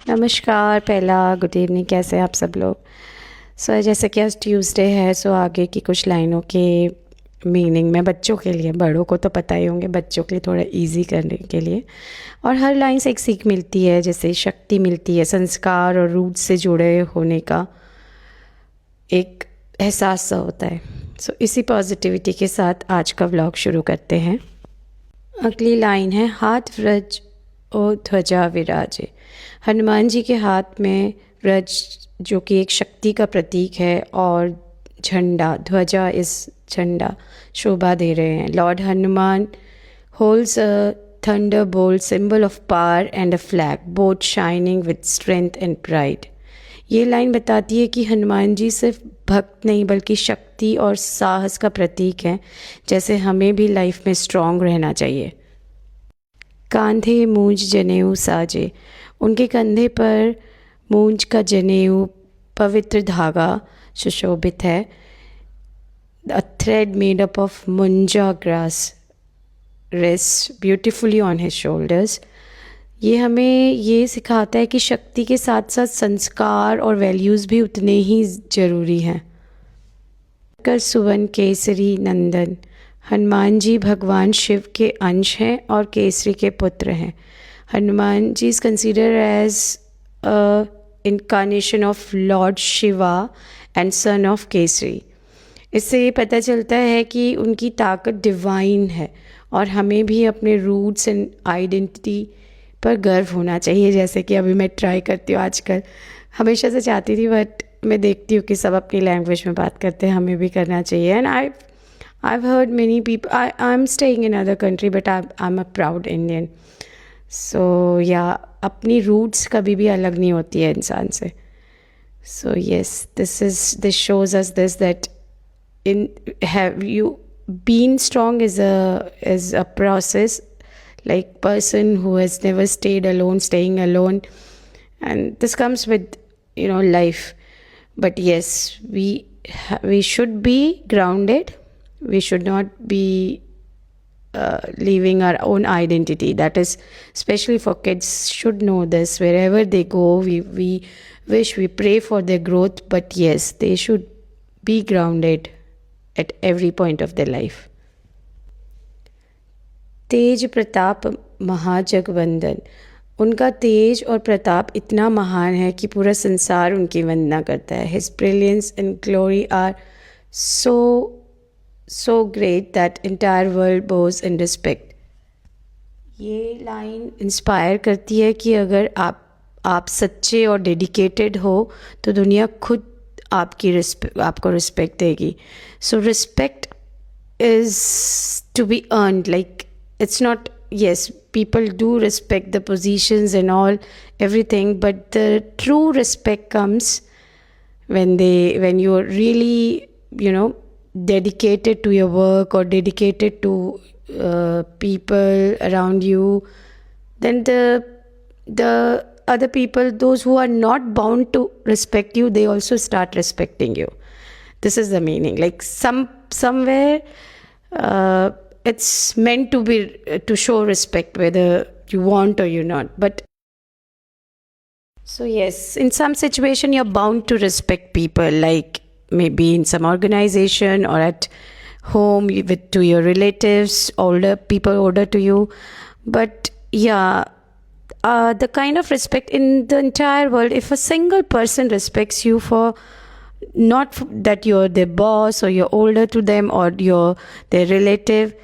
नमस्कार। पहला good evening, कैसे हैं आप सब लोग। जैसे कि आज ट्यूसडे है, आगे की कुछ लाइनों के मीनिंग में बच्चों के लिए, बड़ों को तो पता ही होंगे, बच्चों के लिए थोड़ा इजी करने के लिए। और हर लाइन से एक सीख मिलती है, जैसे शक्ति मिलती है, संस्कार और रूट से जुड़े होने का एक एहसास सा होता है। इसी पॉजिटिविटी के साथ आज का व्लॉग शुरू करते हैं। अगली लाइन है, हाथ व्रज ओ ध्वजा विराजे। हनुमान जी के हाथ में व्रज जो कि एक शक्ति का प्रतीक है, और झंडा, ध्वजा इस झंडा शोभा दे रहे हैं। Lord Hanuman holds a thunder bolt, symbol of power and a flag, both shining with strength and pride. ये लाइन बताती है कि हनुमान जी सिर्फ भक्त नहीं बल्कि शक्ति और साहस का प्रतीक हैं, जैसे हमें भी लाइफ में स्ट्रांग रहना चाहिए। कांधे मूंज जनेऊ साजे, उनके कंधे पर मूंज का जनेऊ, पवित्र धागा सुशोभित है। A thread made up of munja grass rest beautifully on his shoulders. ये हमें ये सिखाता है कि शक्ति के साथ साथ संस्कार और वैल्यूज़ भी उतने ही ज़रूरी हैं। कर सुवन केसरी नंदन, हनुमान जी भगवान शिव के अंश हैं और केसरी के पुत्र हैं। Hanuman ji is consider as a incarnation of lord Shiva and son of Kesari. इससे ये पता चलता है कि उनकी ताकत डिवाइन है, और हमें भी अपने रूट्स एंड आइडेंटिटी पर गर्व होना चाहिए। जैसे कि अभी मैं ट्राई करती हूँ आजकल, हमेशा से चाहती थी, बट मैं देखती हूँ कि सब अपनी लैंग्वेज में बात करते हैं, हमें भी करना चाहिए। And I've heard many people, I'm staying in another country, but I'm a proud Indian. Yeah, अपनी roots कभी भी अलग नहीं होती है इंसान से. Yes, this shows us this, that have you been strong is a process, like person who has never stayed alone, staying alone, and this comes with life. But yes, we should be grounded. We should not be leaving our own identity. That is, especially for kids, should know this. Wherever they go, we wish, we pray for their growth, but yes, they should be grounded at every point of their life. तेज प्रताप महाजगवंदन, उनका तेज और प्रताप इतना महान है कि पूरा संसार उनकी वंदना करता है. His brilliance and glory are so great that entire world bows in respect. ये लाइन इंस्पायर करती है कि अगर आप सच्चे और डेडिकेटेड हो तो दुनिया खुद आपको रिस्पेक्ट देगी. So respect is to be earned. Like it's not, yes, people do respect the positions and all, everything, but the true respect comes when you're really dedicated to your work, or dedicated to people around you. Then the other people, those who are not bound to respect you, they also start respecting you. This is the meaning. Like somewhere it's meant to show respect, whether you want or you're not. But yes, in some situation you're bound to respect people, like maybe in some organization or at home to your relatives, people older to you. But yeah, the kind of respect in the entire world, if a single person respects you for, not that you're their boss or you're older to them or you're their relative,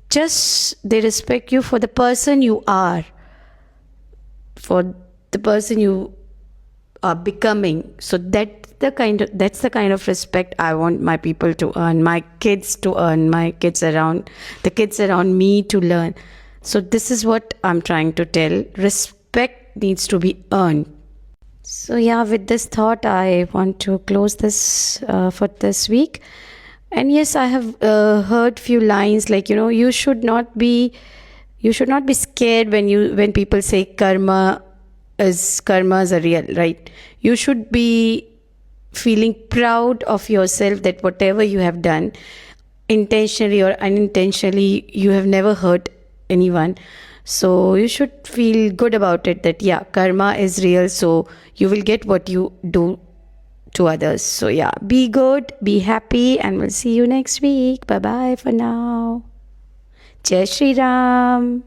just they respect you for the person you are, for the person you are becoming. So that's the kind of respect I want my people to earn, my kids to earn, the kids around me to learn. So this is what I'm trying to tell. Respect needs to be earned. So yeah, with this thought, I want to close this for this week. And yes, I have heard few lines like, you should not be scared when people say karmas are real, right? You should be feeling proud of yourself that whatever you have done, intentionally or unintentionally, you have never hurt anyone. So you should feel good about it, that yeah, karma is real, so you will get what you do to others. So yeah, be good, be happy, and we'll see you next week. Bye bye for now. Jai Shri Ram.